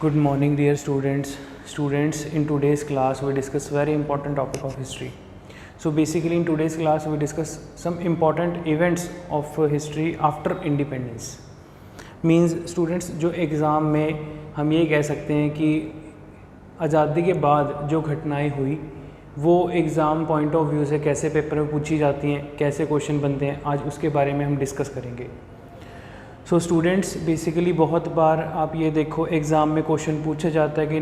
Good morning dear students. In today's class we discuss very important topic of history. So basically in today's class we discuss some important events of history after independence. Means students जो exam में हम ये कह सकते हैं कि आज़ादी के बाद जो घटनाएं हुई वो एग्ज़ाम पॉइंट ऑफ व्यू से कैसे पेपर में पूछी जाती हैं, कैसे क्वेश्चन बनते हैं, आज उसके बारे में हम डिस्कस करेंगे. सो स्टूडेंट्स बेसिकली बहुत बार आप ये देखो एग्ज़ाम में क्वेश्चन पूछा जाता है कि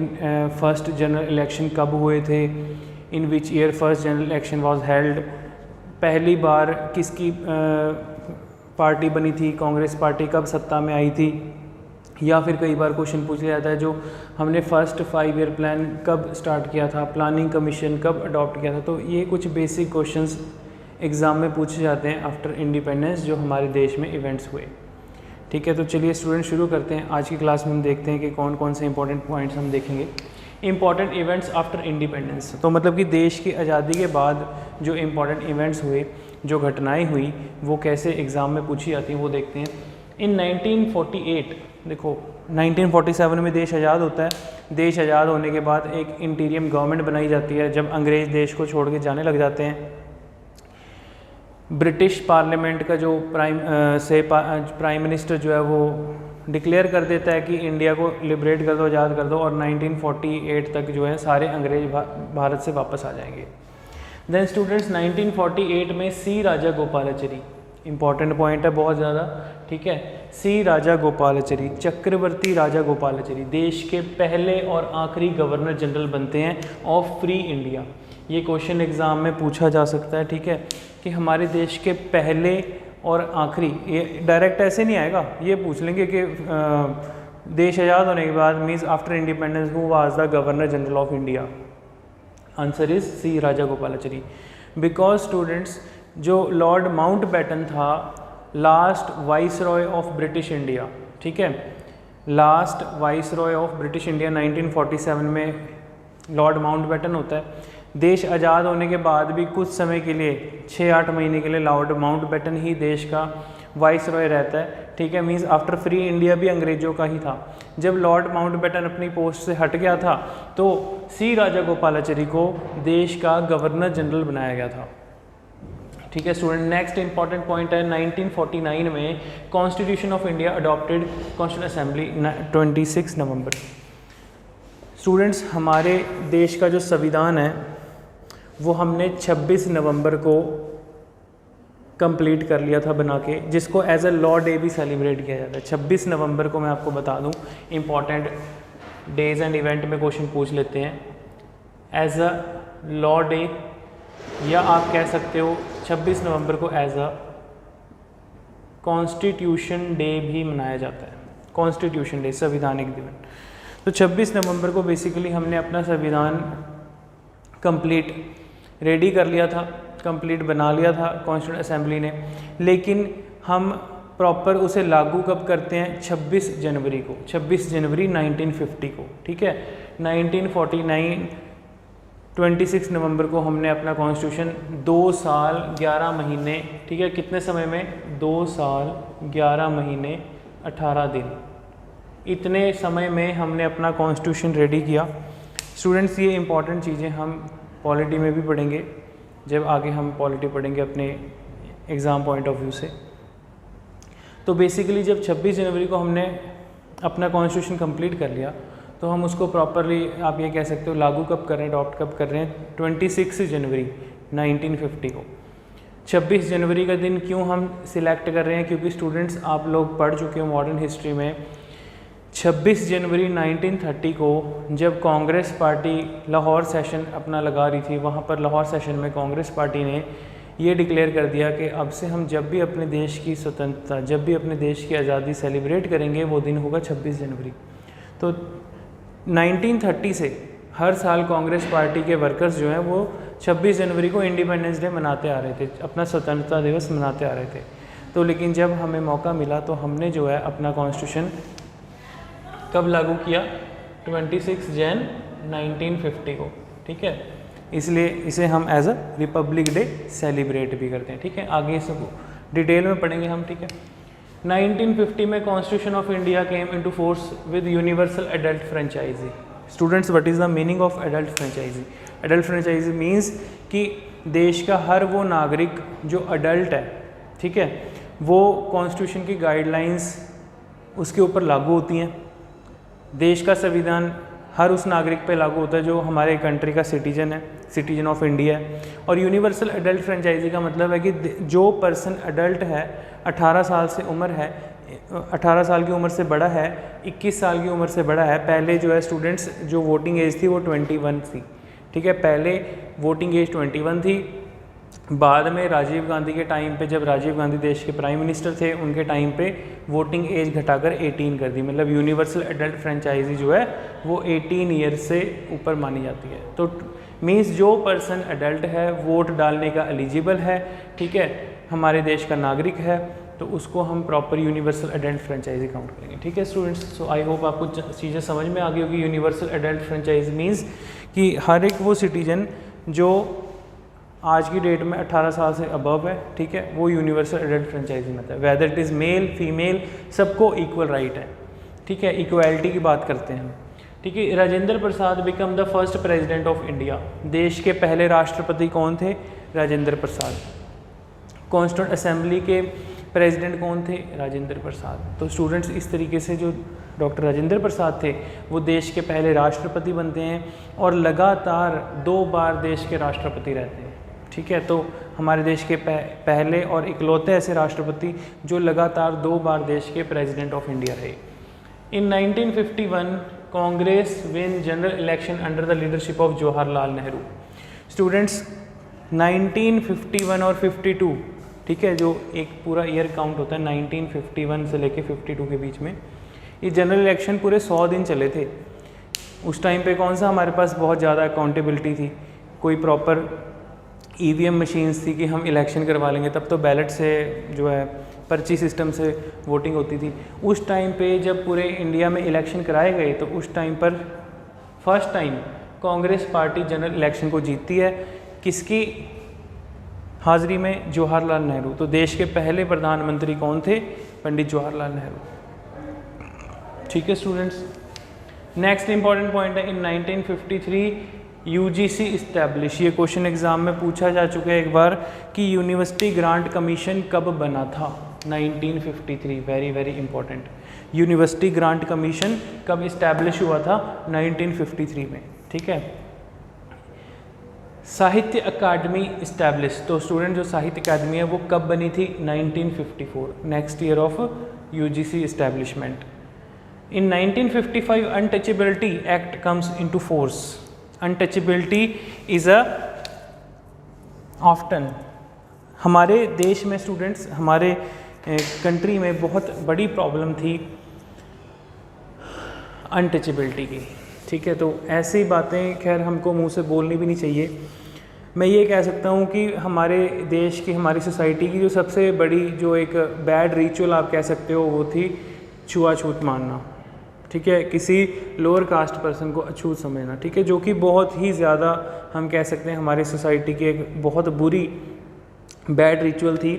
फर्स्ट जनरल इलेक्शन कब हुए थे, in which year first general election was held, पहली बार किसकी पार्टी बनी थी, कांग्रेस पार्टी कब सत्ता में आई थी, या फिर कई बार क्वेश्चन पूछ लिया जाता है जो हमने फर्स्ट 5 ईयर प्लान कब स्टार्ट किया था, प्लानिंग कमीशन कब अडॉप्ट किया था. तो ये कुछ बेसिक क्वेश्चंस एग्ज़ाम में पूछे जाते हैं आफ्टर इंडिपेंडेंस जो हमारे देश में इवेंट्स हुए. ठीक है, तो चलिए स्टूडेंट शुरू करते हैं. आज की क्लास में हम देखते हैं कि कौन कौन से इंपॉर्टेंट पॉइंट्स हम देखेंगे. इंपॉर्टेंट इवेंट्स आफ्टर इंडिपेंडेंस, तो मतलब कि देश की आज़ादी के बाद जो इंपॉर्टेंट इवेंट्स हुए, जो घटनाएं हुई, वो कैसे एग्ज़ाम में पूछी जाती हैं वो देखते हैं. इन 1948 देखो 1947 में देश आज़ाद होता है. देश आज़ाद होने के बाद एक इंटीरियम गवर्नमेंट बनाई जाती है जब अंग्रेज़ देश को छोड़ के जाने लग जाते हैं. ब्रिटिश पार्लियामेंट का जो प्राइम मिनिस्टर जो है वो डिक्लेयर कर देता है कि इंडिया को लिबरेट कर दो, आज़ाद कर दो, और 1948 तक जो है सारे अंग्रेज भारत से वापस आ जाएंगे. देन स्टूडेंट्स 1948 में सी राजा गोपालाचारी, इंपॉर्टेंट पॉइंट है बहुत ज़्यादा. ठीक है, सी राजा गोपालाचारी, चक्रवर्ती राजा गोपालाचारी देश के पहले और आखिरी गवर्नर जनरल बनते हैं ऑफ फ्री इंडिया. ये क्वेश्चन एग्ज़ाम में पूछा जा सकता है. ठीक है, कि हमारे देश के पहले और आखिरी, ये डायरेक्ट ऐसे नहीं आएगा, ये पूछ लेंगे कि देश आज़ाद होने के बाद means after independence who was the governor general of India. Answer is C Rajagopalachari. Because students जो लॉर्ड माउंटबेटन था last viceroy of British India, ठीक है, last viceroy of British India 1947 में लॉर्ड माउंटबेटन होता है. देश आज़ाद होने के बाद भी कुछ समय के लिए 6-8 महीने के लिए लॉर्ड माउंटबेटन ही देश का वाइस रॉय रहता है. ठीक है, मीन्स आफ्टर फ्री इंडिया भी अंग्रेज़ों का ही था. जब लॉर्ड माउंटबेटन अपनी पोस्ट से हट गया था तो सी राजा गोपालाचारी को देश का गवर्नर जनरल बनाया गया था. ठीक है स्टूडेंट, नेक्स्ट इंपॉर्टेंट पॉइंट है 1949 में constitution of India adopted, constitution assembly 26 November. Students हमारे देश का जो संविधान है वो हमने 26 नवंबर को कंप्लीट कर लिया था बना के, जिसको एज अ लॉ डे भी सेलिब्रेट किया जाता है. 26 नवंबर को मैं आपको बता दूं, इंपॉर्टेंट डेज एंड इवेंट में क्वेश्चन पूछ लेते हैं. एज अ लॉ डे, या आप कह सकते हो 26 नवंबर को एज अ कॉन्स्टिट्यूशन डे भी मनाया जाता है. कॉन्स्टिट्यूशन डे, संविधानिक दिवस. तो 26 नवंबर को बेसिकली हमने अपना संविधान कंप्लीट रेडी कर लिया था, कंप्लीट बना लिया था कॉन्स्टिट्यूंट असेंबली ने. लेकिन हम प्रॉपर उसे लागू कब करते हैं? 26 जनवरी को, 26 जनवरी 1950 को. ठीक है, 1949 26 नवंबर को हमने अपना कॉन्स्टिट्यूशन 2 साल 11 महीने, ठीक है, कितने समय में? 2 साल 11 महीने 18 दिन, इतने समय में हमने अपना कॉन्स्टिट्यूशन रेडी किया. स्टूडेंट्स ये इंपॉर्टेंट चीज़ें हम पॉलिटी में भी पढ़ेंगे जब आगे हम पॉलिटी पढ़ेंगे अपने एग्ज़ाम पॉइंट ऑफ व्यू से. तो बेसिकली जब 26 जनवरी को हमने अपना कॉन्स्टिट्यूशन कंप्लीट कर लिया तो हम उसको प्रॉपरली, आप ये कह सकते हो, लागू कब कर रहे हैं, अडॉप्ट कब कर रहे हैं? 26 जनवरी 1950 को. 26 जनवरी का दिन क्यों हम सिलेक्ट कर रहे हैं? क्योंकि स्टूडेंट्स आप लोग पढ़ चुके हो मॉडर्न हिस्ट्री में 26 जनवरी 1930 को जब कांग्रेस पार्टी लाहौर सेशन अपना लगा रही थी, वहाँ पर लाहौर सेशन में कांग्रेस पार्टी ने ये डिक्लेयर कर दिया कि अब से हम जब भी अपने देश की स्वतंत्रता, जब भी अपने देश की आज़ादी सेलिब्रेट करेंगे वो दिन होगा 26 जनवरी. तो 1930 से हर साल कांग्रेस पार्टी के वर्कर्स जो हैं वो 26 जनवरी को इंडिपेंडेंस डे मनाते आ रहे थे, अपना स्वतंत्रता दिवस मनाते आ रहे थे. तो लेकिन जब हमें मौका मिला तो हमने जो है अपना कॉन्स्टिट्यूशन कब लागू किया? 26 जन 1950 को. ठीक है, इसलिए इसे हम as a republic day celebrate भी करते हैं. ठीक है, आगे इसको डिटेल में पढ़ेंगे हम. ठीक है, 1950 में constitution of India came into force with universal adult franchise. Students, what is the meaning of adult franchise? Adult franchise means कि देश का हर वो नागरिक जो अडल्ट है, ठीक है, वो कॉन्स्टिट्यूशन की गाइडलाइंस उसके ऊपर लागू होती हैं। देश का संविधान हर उस नागरिक पे लागू होता है जो हमारे कंट्री का सिटीजन है, सिटीजन ऑफ इंडिया है। और यूनिवर्सल एडल्ट फ्रेंचाइजी का मतलब है कि जो पर्सन अडल्ट है, 18 साल से उम्र है, 18 साल की उम्र से बड़ा है, 21 साल की उम्र से बड़ा है। पहले जो है स्टूडेंट्स, जो वोटिंग एज थी वो 21 थी, ठीक है, पहले वोटिंग एज 21 थी। बाद में राजीव गांधी के टाइम पे, जब राजीव गांधी देश के प्राइम मिनिस्टर थे, उनके टाइम पे वोटिंग एज घटाकर 18 कर दी। मतलब यूनिवर्सल एडल्ट फ्रेंचाइजी जो है वो 18 ईयर से ऊपर मानी जाती है। तो मीन्स जो पर्सन अडल्ट है, वोट डालने का एलिजिबल है, ठीक है, हमारे देश का नागरिक है, तो उसको हम proper universal adult franchise count करेंगे। ठीक है स्टूडेंट्स, सो आई होप आपको चीज़ें समझ में आ गई होगी। यूनिवर्सल एडल्ट फ्रेंचाइजी मीन्स कि हर एक वो सिटीजन जो आज की डेट में 18 साल से अबव है, ठीक है, वो यूनिवर्सल एडल्ट फ्रेंचाइजी में आता है। Whether it is male female, सबको इक्वल राइट है, ठीक है, इक्वालिटी की बात करते हैं हम, ठीक है। Rajendra Prasad became the first president of India. देश के पहले राष्ट्रपति कौन थे? राजेंद्र प्रसाद। कॉन्स्टिट्यूंट असेंबली के प्रेसिडेंट कौन थे? राजेंद्र प्रसाद। तो स्टूडेंट्स, इस तरीके से जो डॉक्टर राजेंद्र प्रसाद थे वो देश के पहले राष्ट्रपति बनते हैं और लगातार 2 बार देश के राष्ट्रपति रहते हैं, ठीक है। तो हमारे देश के पहले और इकलौते ऐसे राष्ट्रपति जो लगातार 2 बार देश के प्रेसिडेंट ऑफ इंडिया रहे। इन 1951 Congress win general election under the leadership of Jawaharlal Nehru. Students, 1951 और 52, ठीक है, जो एक पूरा ईयर काउंट होता है 1951 से लेके 52 के बीच में, ये जनरल इलेक्शन पूरे 100 दिन चले थे। उस टाइम पे कौन सा हमारे पास बहुत ज़्यादा अकाउंटेबिलिटी थी, कोई प्रॉपर EVM मशीन्स थी कि हम इलेक्शन करवा लेंगे, तब तो बैलेट से जो है पर्ची सिस्टम से वोटिंग होती थी। उस टाइम पे जब पूरे इंडिया में इलेक्शन कराए गए तो उस टाइम पर first time Congress party general election को जीतती है। किसकी हाज़िरी में? जवाहरलाल नेहरू। तो देश के पहले प्रधानमंत्री कौन थे? पंडित जवाहरलाल नेहरू। ठीक है स्टूडेंट्स, नेक्स्ट इंपॉर्टेंट पॉइंट है, इन 1953 UGC इस्टेब्लिश। ये क्वेश्चन एग्जाम में पूछा जा चुका है एक बार कि यूनिवर्सिटी ग्रांट कमीशन कब बना था? 1953, very very important. University grant commission कब इस्टेब्लिश हुआ था? 1953 में, ठीक है। साहित्य अकादमी इस्टेब्लिश। तो स्टूडेंट, जो साहित्य अकादमी है वो कब बनी थी? 1954, next year of UGC establishment. In 1955 untouchability act comes into force. Untouchability is often, हमारे देश में स्टूडेंट्स, हमारे कंट्री में बहुत बड़ी प्रॉब्लम थी अनटचेबिलिटी की, ठीक है। तो ऐसी बातें खैर हमको मुंह से बोलनी भी नहीं चाहिए। मैं ये कह सकता हूँ कि हमारे देश की, हमारी सोसाइटी की जो सबसे बड़ी जो एक बैड रिचुअल आप कह सकते हो वो थी छुआछूत मानना, ठीक है, किसी लोअर कास्ट पर्सन को अछूत समझना, ठीक है, जो कि बहुत ही ज़्यादा हम कह सकते हैं हमारी सोसाइटी की एक बहुत बुरी बैड रिचुअल थी।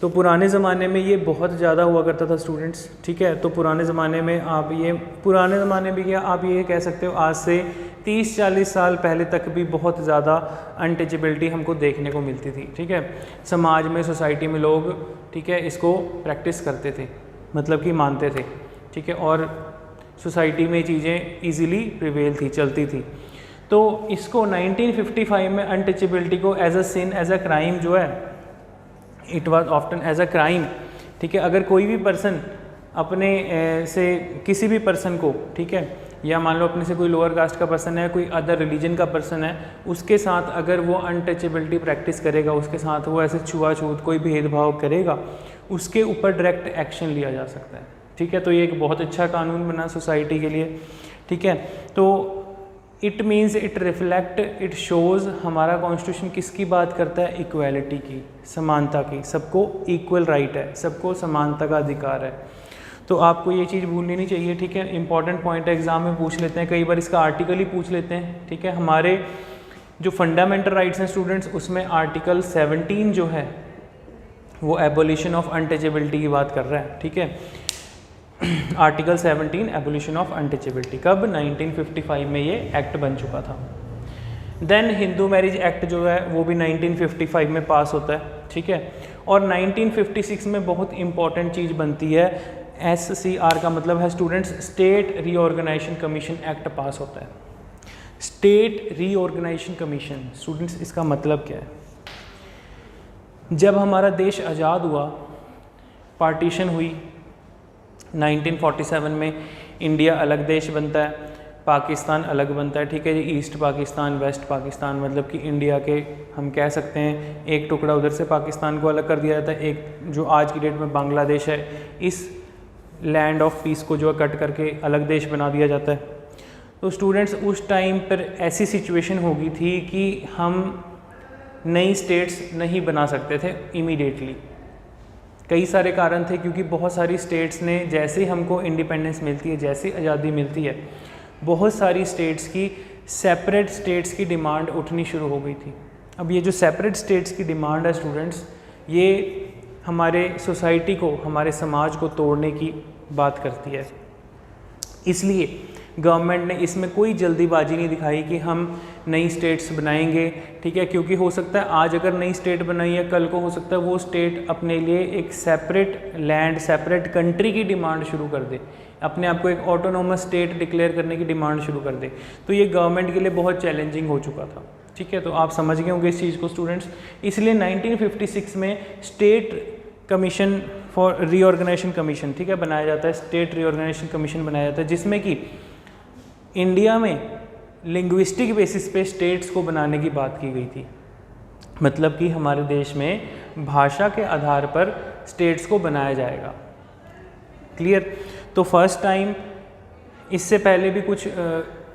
तो पुराने ज़माने में ये बहुत ज़्यादा हुआ करता था स्टूडेंट्स, ठीक है। तो पुराने ज़माने में आप ये, पुराने ज़माने में क्या आप ये कह सकते हो आज से 30-40 साल पहले तक भी बहुत ज़्यादा अनटचेबिलिटी हमको देखने को मिलती थी, ठीक है। समाज में, सोसाइटी में लोग, ठीक है, इसको प्रैक्टिस करते थे, मतलब कि मानते थे, ठीक है, और सोसाइटी में चीज़ें इजीली प्रिवेल थी, चलती थी। तो इसको 1955 में अनटचेबिलिटी को as a sin, as a crime जो है, it was often as a crime, ठीक है। अगर कोई भी पर्सन अपने से किसी भी पर्सन को, ठीक है, या मान लो अपने से कोई लोअर कास्ट का पर्सन है, कोई अदर रिलीजन का पर्सन है, उसके साथ अगर वो अनटचेबिलिटी प्रैक्टिस करेगा, उसके साथ वो ऐसे छुआछूत कोई भेदभाव करेगा, उसके ऊपर डायरेक्ट एक्शन लिया जा सकता है, ठीक है। तो ये एक बहुत अच्छा कानून बना सोसाइटी के लिए, ठीक है। तो it means, it reflect, it shows, हमारा कॉन्स्टिट्यूशन किसकी बात करता है? इक्वालिटी की, समानता की, सबको इक्वल राइट है, सबको समानता का अधिकार है। तो आपको ये चीज़ भूलनी नहीं चाहिए, ठीक है। इंपॉर्टेंट पॉइंट है, एग्जाम में पूछ लेते हैं, कई बार इसका आर्टिकल ही पूछ लेते हैं, ठीक है। हमारे जो फंडामेंटल राइट्स हैं स्टूडेंट्स, उसमें आर्टिकल 17 जो है वो एबोलिशन ऑफ अनटचेबिलिटी की बात कर रहा है, ठीक है। आर्टिकल 17 एबोलिशन ऑफ अनटचेबिलिटी कब? 1955 में ये एक्ट बन चुका था। देन हिंदू मैरिज एक्ट जो है वो भी 1955 में पास होता है, ठीक है। और 1956 में बहुत इंपॉर्टेंट चीज़ बनती है, SCR का मतलब है students state reorganisation commission act pass होता है। स्टेट रीऑर्गेनाइजेशन कमीशन स्टूडेंट्स इसका मतलब क्या है? जब हमारा देश आज़ाद हुआ, पार्टीशन हुई 1947 में, इंडिया अलग देश बनता है, पाकिस्तान अलग बनता है, ठीक है जी। ईस्ट पाकिस्तान, वेस्ट पाकिस्तान, मतलब कि इंडिया के हम कह सकते हैं एक टुकड़ा उधर से पाकिस्तान को अलग कर दिया जाता है, एक जो आज की डेट में बांग्लादेश है, इस लैंड ऑफ पीस को जो है कट करके अलग देश बना दिया जाता है। तो स्टूडेंट्स उस टाइम पर ऐसी सिचुएशन हो गई थी कि हम नई स्टेट्स नहीं बना सकते थे इमीडिएटली। कई सारे कारण थे, क्योंकि बहुत सारी स्टेट्स ने जैसे ही हमको इंडिपेंडेंस मिलती है, जैसे आज़ादी मिलती है, बहुत सारी स्टेट्स की सेपरेट स्टेट्स की डिमांड उठनी शुरू हो गई थी। अब ये जो सेपरेट स्टेट्स की डिमांड है स्टूडेंट्स, ये हमारे सोसाइटी को, हमारे समाज को तोड़ने की बात करती है। इसलिए गवर्नमेंट ने इसमें कोई जल्दीबाजी नहीं दिखाई कि हम नई स्टेट्स बनाएंगे, ठीक है। क्योंकि हो सकता है आज अगर नई स्टेट बनाई है, कल को हो सकता है वो स्टेट अपने लिए एक सेपरेट लैंड, सेपरेट कंट्री की डिमांड शुरू कर दे, अपने आप को एक ऑटोनोमस स्टेट डिक्लेयर करने की डिमांड शुरू कर दे। तो ये गवर्नमेंट के लिए बहुत चैलेंजिंग हो चुका था, ठीक है। तो आप समझ गए होंगे इस चीज़ को स्टूडेंट्स। इसलिए 1956 में state commission for reorganisation commission, ठीक है, बनाया जाता है। स्टेट रीऑर्गेनाइजेशन कमीशन बनाया जाता है, जिसमें कि इंडिया में लिंग्विस्टिक बेसिस पे स्टेट्स को बनाने की बात की गई थी। मतलब कि हमारे देश में भाषा के आधार पर स्टेट्स को बनाया जाएगा। क्लियर? तो फर्स्ट टाइम, इससे पहले भी कुछ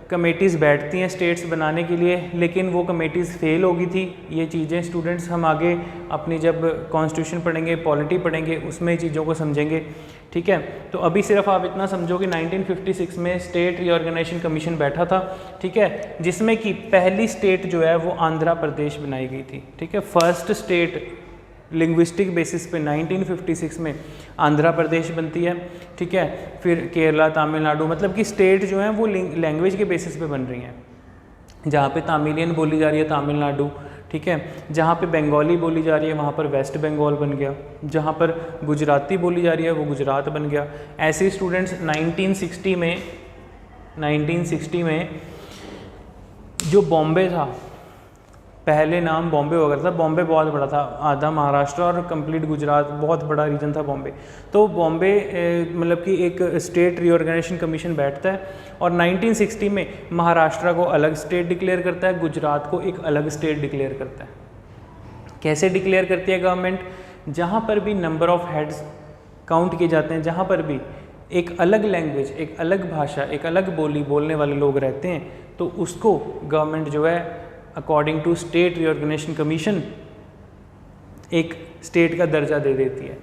कमेटीज़ बैठती हैं स्टेट्स बनाने के लिए, लेकिन वो कमेटीज़ फेल हो गई थी। ये चीज़ें स्टूडेंट्स हम आगे अपनी जब कॉन्स्टिट्यूशन पढ़ेंगे, पॉलिटी पढ़ेंगे, उसमें चीज़ों को समझेंगे, ठीक है। तो अभी सिर्फ आप इतना समझो कि 1956 में स्टेट रीऑर्गेनाइजेशन कमीशन बैठा था, ठीक है, जिसमें कि पहली स्टेट जो है वो आंध्र प्रदेश बनाई गई थी, ठीक है। फर्स्ट स्टेट लिंग्विस्टिक बेसिस पे 1956 में आंध्र प्रदेश बनती है, ठीक है। फिर केरला, तमिलनाडु, मतलब कि स्टेट जो हैं वो लैंग्वेज के बेसिस पे बन रही हैं। जहाँ पे तमिलियन बोली जा रही है तमिलनाडु, ठीक है। जहाँ पे बंगाली बोली जा रही है वहाँ पर वेस्ट बंगाल बन गया। जहाँ पर गुजराती बोली जा रही है वो गुजरात बन गया। ऐसे स्टूडेंट्स 1960 में जो बॉम्बे था, पहले नाम बॉम्बे हुआ करता था, बॉम्बे बहुत बड़ा था, आधा महाराष्ट्र और कंप्लीट गुजरात, बहुत बड़ा रीजन था बॉम्बे। तो बॉम्बे मतलब कि एक स्टेट रीऑर्गेनाइजेशन कमीशन बैठता है और 1960 में महाराष्ट्र को अलग स्टेट डिक्लेयर करता है, गुजरात को एक अलग स्टेट डिक्लेयर करता है। कैसे डिक्लेयर करती है गवर्नमेंट? जहाँ पर भी नंबर ऑफ हेड्स काउंट किए जाते हैं, जहाँ पर भी एक अलग लैंग्वेज, एक अलग भाषा, एक अलग बोली बोलने वाले लोग रहते हैं, तो उसको गवर्नमेंट जो है according to state reorganisation commission एक स्टेट का दर्जा दे देती है।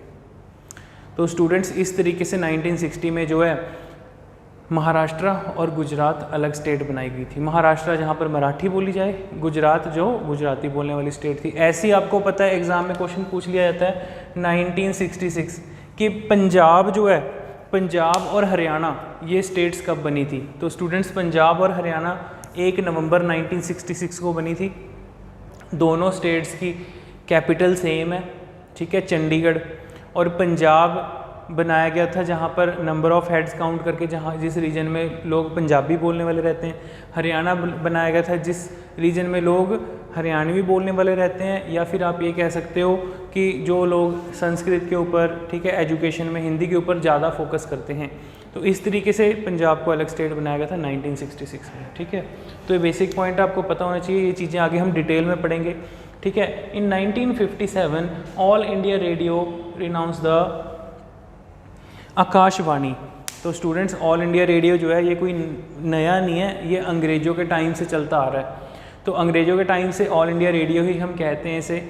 तो स्टूडेंट्स इस तरीके से 1960 में जो है महाराष्ट्र और गुजरात अलग स्टेट बनाई गई थी। महाराष्ट्र जहाँ पर मराठी बोली जाए, गुजरात जो गुजराती बोलने वाली स्टेट थी। ऐसे ही आपको पता है एग्ज़ाम में क्वेश्चन पूछ लिया जाता है 1966 कि पंजाब जो है, पंजाब और हरियाणा ये स्टेट्स कब बनी थी? तो स्टूडेंट्स पंजाब और हरियाणा 1 नवंबर 1966 को बनी थी। दोनों स्टेट्स की कैपिटल सेम है, ठीक है, चंडीगढ़। और पंजाब बनाया गया था जहाँ पर नंबर ऑफ हेड्स काउंट करके, जहाँ जिस रीजन में लोग पंजाबी बोलने वाले रहते हैं। हरियाणा बनाया गया था जिस रीजन में लोग हरियाणवी बोलने वाले रहते हैं, या फिर आप ये कह सकते हो कि जो लोग संस्कृत के ऊपर, ठीक है, एजुकेशन में हिंदी के ऊपर ज़्यादा फोकस करते हैं। तो इस तरीके से पंजाब को अलग स्टेट बनाया गया था 1966 में, ठीक है। तो ये बेसिक पॉइंट आपको पता होना चाहिए, ये चीज़ें आगे हम डिटेल में पढ़ेंगे, ठीक है। इन 1957 all India radio renounce the Akashvani. तो स्टूडेंट्स ऑल इंडिया रेडियो जो है ये कोई नया नहीं है, ये अंग्रेज़ों के टाइम से चलता आ रहा है। तो अंग्रेज़ों के टाइम से ऑल इंडिया रेडियो ही हम कहते हैं इसे,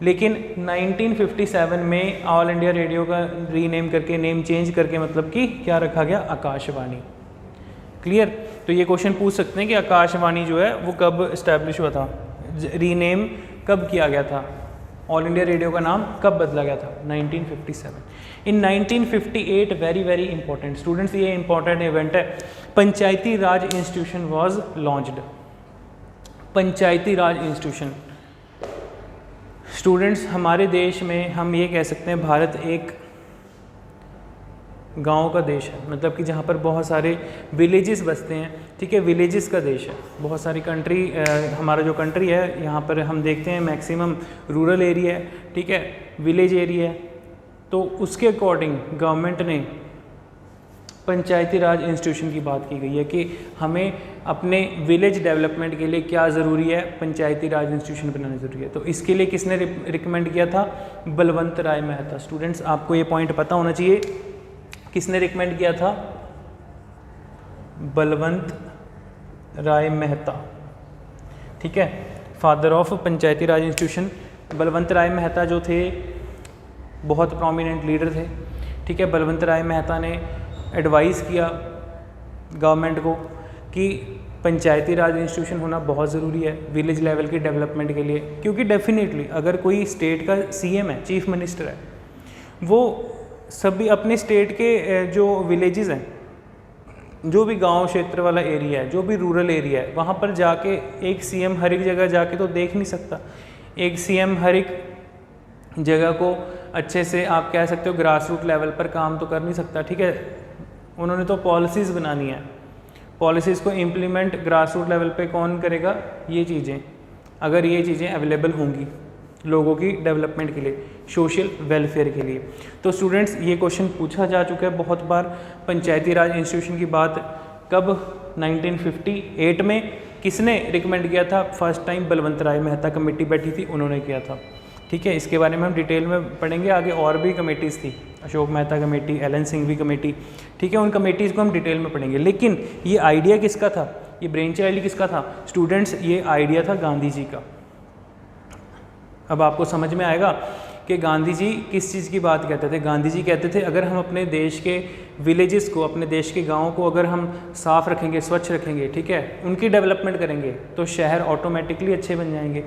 लेकिन 1957 में ऑल इंडिया रेडियो का रीनेम करके, नेम चेंज करके, मतलब कि क्या रखा गया? आकाशवाणी। क्लियर? तो ये क्वेश्चन पूछ सकते हैं कि आकाशवाणी जो है वो कब इस्टेब्लिश हुआ था, रीनेम कब किया गया था ऑल इंडिया रेडियो का नाम कब बदला गया था? 1957। In 1958 very very important students, ये इंपॉर्टेंट इवेंट है, Panchayati Raj institution was launched. Panchayati Raj institution students, हमारे देश में हम ये कह सकते हैं भारत एक गांव का देश है, मतलब कि जहाँ पर बहुत सारे विलेजेस बसते हैं, ठीक है, विलेजेस का देश है। बहुत सारी कंट्री, हमारा जो कंट्री है यहाँ पर हम देखते हैं मैक्सिमम रूरल एरिया है, ठीक है, विलेज एरिया है। तो उसके अकॉर्डिंग गवर्नमेंट ने पंचायती राज इंस्टीट्यूशन की बात की गई है कि हमें अपने विलेज डेवलपमेंट के लिए क्या ज़रूरी है, पंचायती राज इंस्टीट्यूशन बनाना ज़रूरी है। तो इसके लिए किसने रिकमेंड किया था? बलवंत राय मेहता। स्टूडेंट्स, आपको ये पॉइंट पता होना चाहिए, किसने रिकमेंड किया था? बलवंत राय मेहता, ठीक है, father of Panchayati Raj institution. Balwant Rai Mehta जो थे बहुत प्रोमिनेंट लीडर थे, ठीक है। बलवंत राय मेहता ने एडवाइस किया गवर्नमेंट को कि पंचायती राज इंस्टीट्यूशन होना बहुत ज़रूरी है विलेज लेवल के डेवलपमेंट के लिए, क्योंकि डेफिनेटली अगर कोई स्टेट का सीएम है, चीफ मिनिस्टर है, वो सभी अपने स्टेट के जो विलेजेस हैं, जो भी गांव क्षेत्र वाला एरिया है, जो भी रूरल एरिया है, वहाँ पर जाके एक सीएम हर एक जगह जाके तो देख नहीं सकता। एक सीएम हर एक जगह को अच्छे से, आप कह सकते हो, ग्रास रूट लेवल पर काम तो कर नहीं सकता, ठीक है। उन्होंने तो पॉलिसीज़ बनानी है, पॉलिसीज़ को इम्प्लीमेंट ग्रास रूट लेवल पे कौन करेगा? ये चीज़ें, अगर ये चीज़ें अवेलेबल होंगी लोगों की डेवलपमेंट के लिए, सोशल वेलफेयर के लिए। तो स्टूडेंट्स, ये क्वेश्चन पूछा जा चुका है बहुत बार। पंचायती राज इंस्टीट्यूशन की बात कब? 1958 में। किसने रिकमेंड किया था? First time Balwant Rai Mehta committee बैठी थी, उन्होंने किया था, ठीक है। इसके बारे में हम डिटेल में पढ़ेंगे आगे। और भी कमेटीज़ थी, Ashok Mehta committee, L M Singhvi committee, ठीक है, उन कमेटीज़ को हम डिटेल में पढ़ेंगे। लेकिन ये आइडिया किसका था? ये ब्रेन चाइल्ड किसका था? स्टूडेंट्स, ये आइडिया था गांधी जी का। अब आपको समझ में आएगा कि गांधी जी किस चीज़ की बात कहते थे। गांधी जी कहते थे अगर हम अपने देश के विलेजेस को, अपने देश के गाँव को अगर हम साफ़ रखेंगे, स्वच्छ रखेंगे, ठीक है, उनकी डेवलपमेंट करेंगे, तो शहर ऑटोमेटिकली अच्छे बन जाएंगे।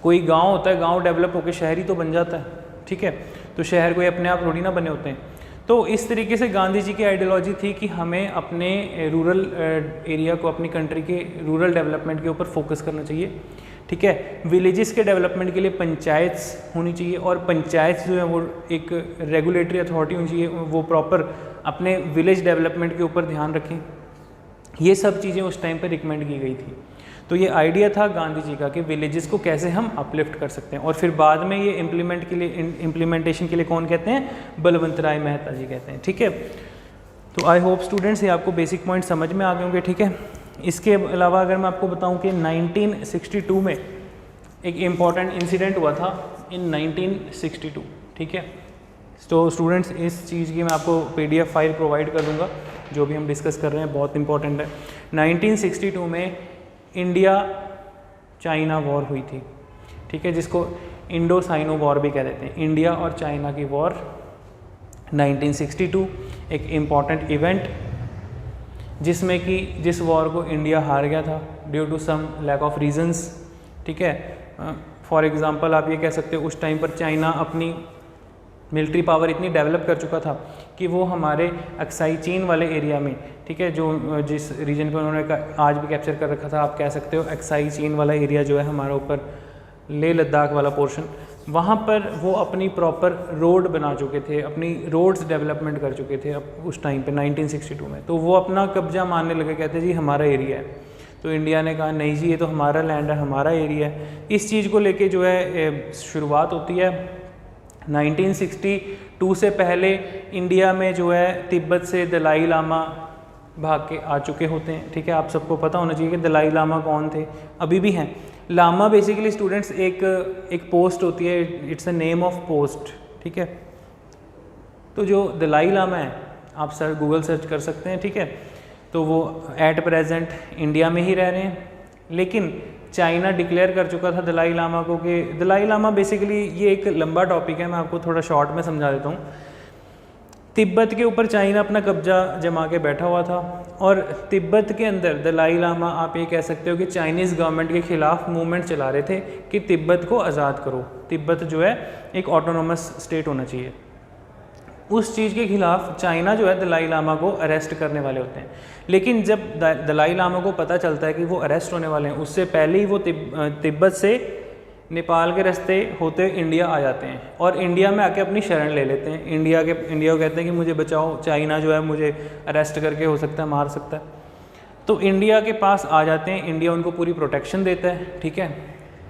कोई गांव होता है, गांव डेवलप होकर शहर ही तो बन जाता है, ठीक है। तो शहर कोई अपने आप थोड़ी ना बने होते हैं। तो इस तरीके से गांधी जी की आइडियोलॉजी थी कि हमें अपने रूरल एरिया को, अपनी कंट्री के रूरल डेवलपमेंट के ऊपर फोकस करना चाहिए, ठीक है। विलेजेस के डेवलपमेंट के लिए पंचायत होनी चाहिए, और पंचायत जो है वो एक रेगुलेटरी अथॉरिटी होनी चाहिए, वो प्रॉपर अपने विलेज डेवलपमेंट के ऊपर ध्यान रखें। ये सब चीज़ें उस टाइम पर रिकमेंड की गई थी। तो ये आइडिया था गांधी जी का कि विलेजेस को कैसे हम अपलिफ्ट कर सकते हैं। और फिर बाद में ये इम्प्लीमेंटेशन के लिए कौन कहते हैं? बलवंत राय मेहता जी कहते हैं, ठीक है। तो आई होप स्टूडेंट्स ये आपको बेसिक पॉइंट समझ में आ गए होंगे, ठीक है। इसके अलावा अगर मैं आपको बताऊं कि 1962 में एक इम्पॉर्टेंट इंसिडेंट हुआ था, इन 1962, ठीक है। तो स्टूडेंट्स, इस चीज़ की मैं आपको PDF फाइल प्रोवाइड कर दूंगा, जो भी हम डिस्कस कर रहे हैं बहुत इंपॉर्टेंट है। 1962 में इंडिया चाइना वॉर हुई थी, ठीक है, जिसको इंडो साइनो वॉर भी कह देते हैं। इंडिया और चाइना की वॉर 1962, एक इम्पॉर्टेंट इवेंट जिसमें कि जिस वॉर को इंडिया हार गया था due to some lack of reasons, ठीक है। फॉर एग्जांपल आप ये कह सकते हो उस टाइम पर चाइना अपनी मिलिट्री पावर इतनी डेवलप कर चुका था कि वो हमारे अक्साई चीन वाले एरिया में, ठीक है, जो जिस रीजन पे उन्होंने आज भी कैप्चर कर रखा था, आप कह सकते हो अक्साई चीन वाला एरिया जो है हमारा ऊपर लेह लद्दाख वाला पोर्शन, वहाँ पर वो अपनी प्रॉपर रोड बना चुके थे, अपनी रोड्स डेवलपमेंट कर चुके थे अब उस टाइम पे 1962 में। तो वो अपना कब्जा मानने लगे, कहते जी हमारा एरिया है। तो इंडिया ने कहा नहीं जी, ये तो हमारा लैंड है, हमारा एरिया है। इस चीज़ को लेके जो है शुरुआत होती है। 1962 से पहले इंडिया में जो है तिब्बत से दलाई लामा भाग के आ चुके होते हैं, ठीक है। आप सबको पता होना चाहिए कि दलाई लामा कौन थे, अभी भी हैं। लामा बेसिकली स्टूडेंट्स एक पोस्ट होती है, it's a name of post, ठीक है। तो जो दलाई लामा है, आप गूगल सर्च कर सकते हैं, ठीक है। तो वो एट प्रेजेंट इंडिया में ही रह रहे हैं, लेकिन चाइना डिक्लेयर कर चुका था दलाई लामा को कि दलाई लामा बेसिकली, ये एक लंबा टॉपिक है, मैं आपको थोड़ा शॉर्ट में समझा देता हूँ। तिब्बत के ऊपर चाइना अपना कब्जा जमा के बैठा हुआ था और तिब्बत के अंदर दलाई लामा आप ये कह सकते हो कि चाइनीज़ गवर्नमेंट के ख़िलाफ़ मूवमेंट चला रहे थे कि तिब्बत को आज़ाद करो, तिब्बत जो है एक ऑटोनोमस स्टेट होना चाहिए। उस चीज़ के ख़िलाफ़ चाइना जो है दलाई लामा को अरेस्ट करने वाले होते हैं, लेकिन जब दलाई लामा को पता चलता है कि वो अरेस्ट होने वाले हैं, उससे पहले ही वो तिब्बत से नेपाल के रास्ते होते इंडिया आ जाते हैं और इंडिया में आके अपनी शरण ले लेते हैं। इंडिया को कहते हैं कि मुझे बचाओ, चाइना जो है मुझे अरेस्ट करके हो सकता है मार सकता है। तो इंडिया के पास आ जाते हैं, इंडिया उनको पूरी प्रोटेक्शन देता है, ठीक है।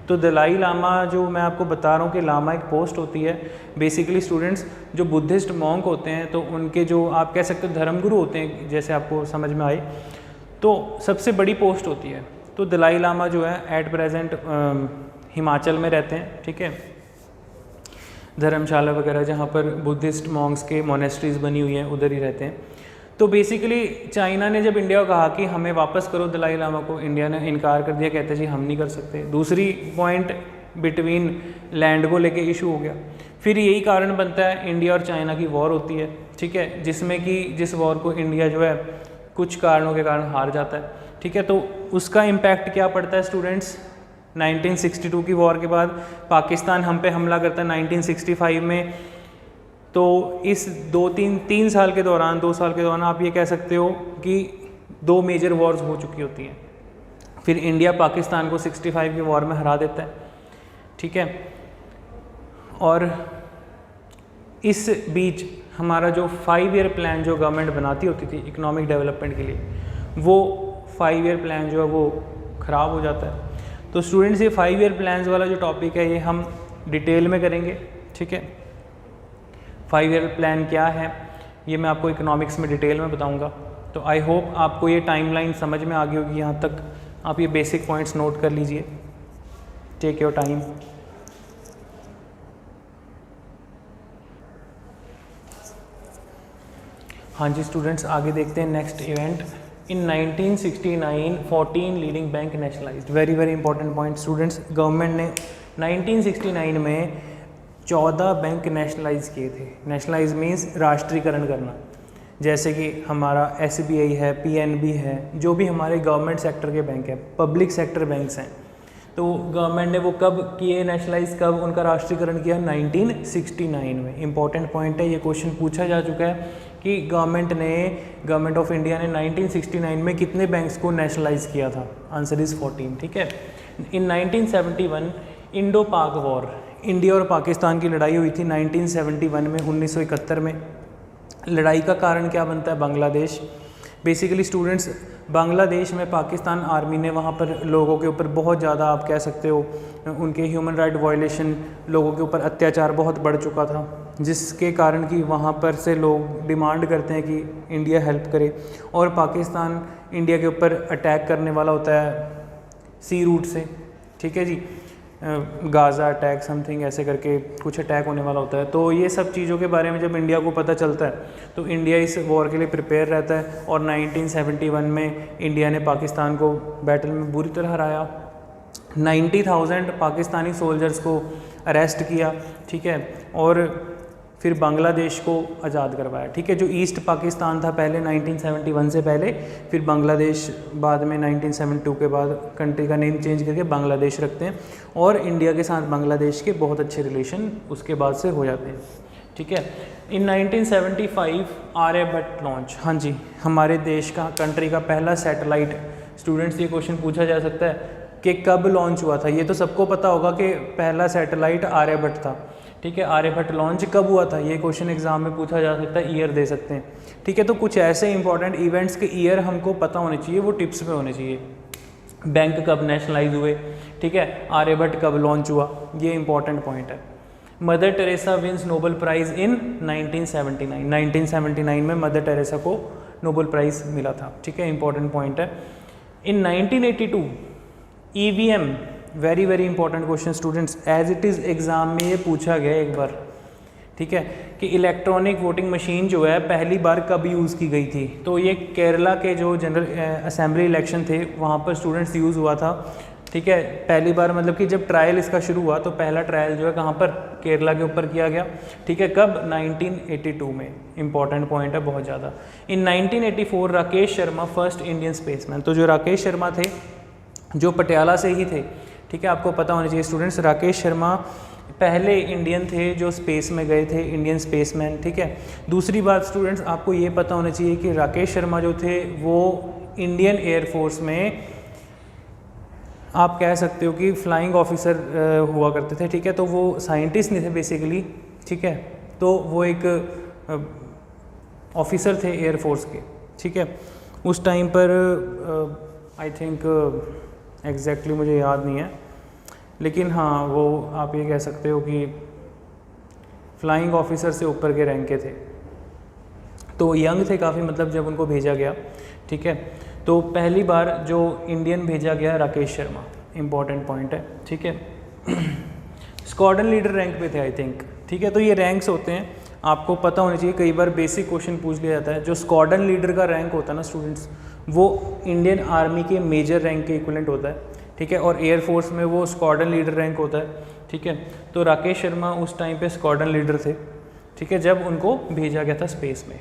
तो दलाई लामा जो मैं आपको बता रहा हूँ कि लामा एक पोस्ट होती है, बेसिकली स्टूडेंट्स जो बुद्धिस्ट मॉन्क होते हैं तो उनके जो आप कह सकते हो धर्मगुरु होते हैं, जैसे आपको समझ में आए, तो सबसे बड़ी पोस्ट होती है। तो दलाई लामा जो है एट प्रेजेंट हिमाचल में रहते हैं, ठीक है, धर्मशाला वगैरह जहाँ पर बुद्धिस्ट मॉन्क्स के मोनेस्ट्रीज़ बनी हुई हैं उधर ही रहते हैं। तो बेसिकली चाइना ने जब इंडिया को कहा कि हमें वापस करो दलाई लामा को, इंडिया ने इनकार कर दिया, कहते जी हम नहीं कर सकते। दूसरी पॉइंट बिटवीन लैंड को लेके इशू हो गया। फिर यही कारण बनता है इंडिया और चाइना की वॉर होती है, ठीक है, जिसमें कि जिस वॉर को इंडिया जो है कुछ कारणों के कारण हार जाता है, ठीक है। तो उसका इम्पैक्ट क्या पड़ता है स्टूडेंट्स, 1962 की वॉर के बाद पाकिस्तान हम पे हमला करता है 1965 में। तो इस 2 साल के दौरान 2 साल के दौरान आप ये कह सकते हो कि 2 मेजर वॉर्स हो चुकी होती हैं। फिर इंडिया पाकिस्तान को 65 की वॉर में हरा देता है, ठीक है। और इस बीच हमारा जो 5 ईयर प्लान जो गवर्नमेंट बनाती होती थी इकोनॉमिक डेवलपमेंट के लिए, वो 5 ईयर प्लान जो है वो ख़राब हो जाता है। तो स्टूडेंट्स ये 5 ईयर प्लान्स वाला जो टॉपिक है ये हम डिटेल में करेंगे, ठीक है। 5 ईयर प्लान क्या है ये मैं आपको इकोनॉमिक्स में डिटेल में बताऊंगा। तो आई होप आपको ये टाइमलाइन समझ में आ गई होगी। यहाँ तक आप ये बेसिक पॉइंट्स नोट कर लीजिए, टेक योर टाइम। हाँ जी स्टूडेंट्स, आगे देखते हैं नेक्स्ट इवेंट। इन 1969 14 leading bank nationalised. Very very important point students, government ने 1969 में 14 बैंक नेशनलाइज किए थे। नेशनलाइज मीन्स राष्ट्रीयकरण करना, जैसे कि हमारा SBI है, PNB है, जो भी हमारे गवर्नमेंट सेक्टर के बैंक हैं, पब्लिक सेक्टर बैंक्स हैं। तो गवर्नमेंट ने वो कब किए नेशनलाइज, कब उनका राष्ट्रीयकरण किया, 1969 में। इंपॉर्टेंट पॉइंट है, ये क्वेश्चन पूछा जा चुका है कि गवर्नमेंट ऑफ इंडिया ने 1969 में कितने बैंक्स को नेशनलाइज किया था। आंसर इज़ 14, ठीक है। इन 1971 इंडो पाक वॉर, इंडिया और पाकिस्तान की लड़ाई हुई थी 1971 में, 1971 में। लड़ाई का कारण क्या बनता है, बांग्लादेश। बेसिकली स्टूडेंट्स, बांग्लादेश में पाकिस्तान आर्मी ने वहाँ पर लोगों के ऊपर बहुत ज़्यादा आप कह सकते हो उनके ह्यूमन राइट वायलेशन, लोगों के ऊपर अत्याचार बहुत बढ़ चुका था, जिसके कारण कि वहाँ पर से लोग डिमांड करते हैं कि इंडिया हेल्प करे। और पाकिस्तान इंडिया के ऊपर अटैक करने वाला होता है सी रूट से, ठीक है जी, गाज़ा अटैक समथिंग ऐसे करके कुछ अटैक होने वाला होता है। तो ये सब चीज़ों के बारे में जब इंडिया को पता चलता है तो इंडिया इस वॉर के लिए प्रिपेयर रहता है। और 1971 में इंडिया ने पाकिस्तान को बैटल में बुरी तरह हराया। 90,000 पाकिस्तानी सोल्जर्स को अरेस्ट किया, ठीक है, और फिर बांग्लादेश को आज़ाद करवाया, ठीक है। जो ईस्ट पाकिस्तान था पहले 1971 से पहले, फिर बांग्लादेश बाद में 1972 के बाद कंट्री का नेम चेंज करके बांग्लादेश रखते हैं। और इंडिया के साथ बांग्लादेश के बहुत अच्छे रिलेशन उसके बाद से हो जाते हैं, ठीक है। इन 1975 आर्यभट्ट लॉन्च, हाँ जी, हमारे देश का कंट्री का पहला सैटेलाइट। स्टूडेंट्स, ये क्वेश्चन पूछा जा सकता है कि कब लॉन्च हुआ था। ये तो सबको पता होगा कि पहला सैटेलाइट आर्यभट्ट था, ठीक है। आर्यभट्ट लॉन्च कब हुआ था, ये क्वेश्चन एग्जाम में पूछा जा सकता है, ईयर दे सकते हैं, ठीक है। तो कुछ ऐसे इंपॉर्टेंट इवेंट्स के ईयर हमको पता होने चाहिए, वो टिप्स में होने चाहिए। बैंक कब नेशनलाइज हुए, ठीक है, आर्यभट्ट कब लॉन्च हुआ, ये इंपॉर्टेंट पॉइंट है। Mother Teresa wins Nobel prize in 1979। 1979 में मदर टेरेसा को नोबेल प्राइज़ मिला था, ठीक है, इंपॉर्टेंट पॉइंट है। In 1982 EVM, very very important question students, as it is exam में ये पूछा गया एक बार, ठीक है, कि इलेक्ट्रॉनिक वोटिंग मशीन जो है पहली बार कब यूज़ की गई थी। तो ये केरला के जो जनरल असेंबली इलेक्शन थे वहाँ पर स्टूडेंट्स यूज़ हुआ था ठीक है। पहली बार मतलब कि जब ट्रायल इसका शुरू हुआ तो पहला ट्रायल जो है कहाँ पर, केरला के ऊपर किया गया, ठीक है। कब, 1982 में। इंपॉर्टेंट पॉइंट है बहुत ज़्यादा। इन 1984 Rakesh Sharma first Indian spaceman. तो जो राकेश शर्मा थे जो पटियाला से ही थे, ठीक है, आपको पता होना चाहिए स्टूडेंट्स, राकेश शर्मा पहले इंडियन थे जो स्पेस में गए थे, इंडियन स्पेसमैन, ठीक है। दूसरी बात स्टूडेंट्स आपको ये पता होना चाहिए कि राकेश शर्मा जो थे वो इंडियन एयरफोर्स में आप कह सकते हो कि फ्लाइंग ऑफिसर हुआ करते थे, ठीक है। तो वो साइंटिस्ट नहीं थे बेसिकली, ठीक है, तो वो एक ऑफिसर थे एयरफोर्स के, ठीक है। उस टाइम पर आई थिंक एग्जैक्टली मुझे याद नहीं है, लेकिन हाँ वो आप ये कह सकते हो कि फ्लाइंग ऑफिसर से ऊपर के रैंक के थे। तो यंग थे काफ़ी, मतलब जब उनको भेजा गया, ठीक है। तो पहली बार जो इंडियन भेजा गया राकेश शर्मा, इंपॉर्टेंट पॉइंट है, ठीक है। स्क्वाड्रन लीडर रैंक पे थे आई थिंक, ठीक है। तो ये रैंक्स होते हैं, आपको पता होना चाहिए, कई बार बेसिक क्वेश्चन पूछ लिया जाता है। जो स्क्वाड्रन लीडर का रैंक होता है ना स्टूडेंट्स, वो इंडियन आर्मी के मेजर रैंक के इक्विवेलेंट होता है, ठीक है। और एयरफोर्स में वो स्क्वाड्रन लीडर रैंक होता है, ठीक है। तो राकेश शर्मा उस टाइम पे स्क्वाड्रन लीडर थे, ठीक है, जब उनको भेजा गया था स्पेस में।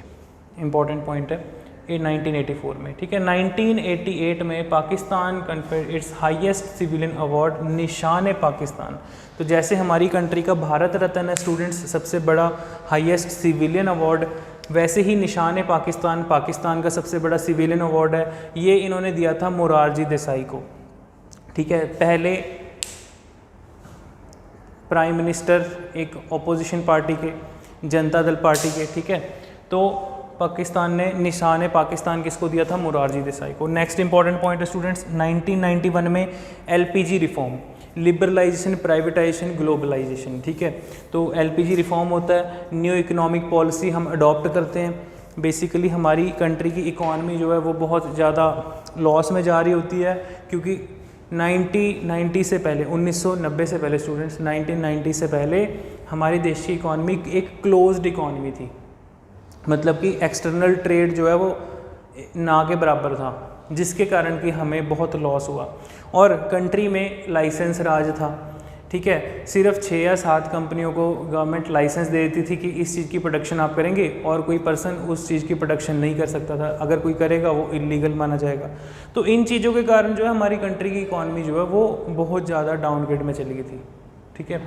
इंपॉर्टेंट पॉइंट है ये 1984 में, ठीक है। 1988 में Pakistan conferred it's highest civilian award निशान पाकिस्तान। तो जैसे हमारी कंट्री का भारत रत्न है स्टूडेंट्स सबसे बड़ा हाईएस्ट सिविलियन अवार्ड, वैसे ही निशान पाकिस्तान पाकिस्तान का सबसे बड़ा सिविलियन अवार्ड है। ये इन्होंने दिया था मोरारजी देसाई को, ठीक है, पहले प्राइम मिनिस्टर एक ऑपोजिशन पार्टी के, जनता दल पार्टी के, ठीक है। तो पाकिस्तान ने निशान पाकिस्तान किसको दिया था, मोरारजी देसाई को। नेक्स्ट इंपॉर्टेंट पॉइंट है स्टूडेंट्स, 1991 में LPG reform, liberalisation, privatisation, globalisation, ठीक है। तो एलपीजी रिफॉर्म होता है, न्यू इकोनॉमिक पॉलिसी हम अडॉप्ट करते हैं। बेसिकली हमारी कंट्री की इकॉनमी जो है वो बहुत ज़्यादा लॉस में जा रही होती है, क्योंकि 1990 से पहले, 1990 से पहले स्टूडेंट्स, 1990 से पहले हमारे देश की इकॉनमी एक क्लोज्ड इकॉनमी थी, मतलब कि एक्सटर्नल ट्रेड जो है वो ना के बराबर था, जिसके कारण कि हमें बहुत लॉस हुआ। और कंट्री में लाइसेंस राज था, ठीक है। सिर्फ 6 या 7 कंपनियों को गवर्नमेंट लाइसेंस दे देती थी कि इस चीज़ की प्रोडक्शन आप करेंगे, और कोई पर्सन उस चीज़ की प्रोडक्शन नहीं कर सकता था। अगर कोई करेगा वो इलीगल माना जाएगा। तो इन चीज़ों के कारण जो है हमारी कंट्री की इकॉनमी जो है वो बहुत ज़्यादा डाउनग्रेड में चली गई थी, ठीक है।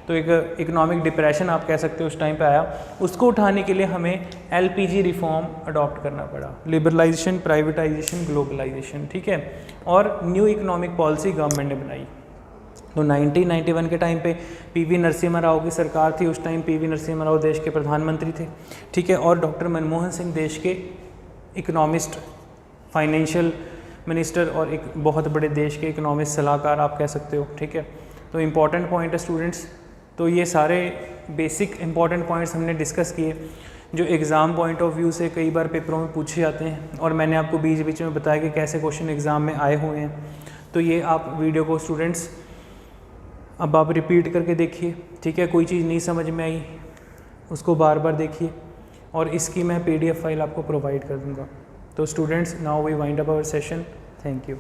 तो एक इकोनॉमिक डिप्रेशन आप कह सकते हो उस टाइम पे आया। उसको उठाने के लिए हमें एलपीजी रिफॉर्म अडॉप्ट करना पड़ा, लिबरलाइजेशन, प्राइवेटाइजेशन, ग्लोबलाइजेशन, ठीक है। और न्यू इकोनॉमिक पॉलिसी गवर्नमेंट ने बनाई। तो 1991 के टाइम पे पीवी नरसिम्हा राव की सरकार थी। उस टाइम पीवी नरसिम्हा राव देश के प्रधानमंत्री थे, ठीक है। और डॉक्टर मनमोहन सिंह देश के इकोनॉमिस्ट, फाइनेंशियल मिनिस्टर और एक बहुत बड़े देश के इकोनॉमिस्ट सलाहकार आप कह सकते हो, ठीक है। तो इम्पॉर्टेंट पॉइंट है स्टूडेंट्स। तो ये सारे बेसिक इंपॉर्टेंट पॉइंट्स हमने डिस्कस किए जो एग्ज़ाम पॉइंट ऑफ व्यू से कई बार पेपरों में पूछे जाते हैं, और मैंने आपको बीच बीच में बताया कि कैसे क्वेश्चन एग्ज़ाम में आए हुए हैं। तो ये आप वीडियो को स्टूडेंट्स अब आप रिपीट करके देखिए, ठीक है। कोई चीज़ नहीं समझ में आई उसको बार बार देखिए, और इसकी मैं PDF फाइल आपको प्रोवाइड कर दूँगा। तो students, now we wind up our session. Thank you.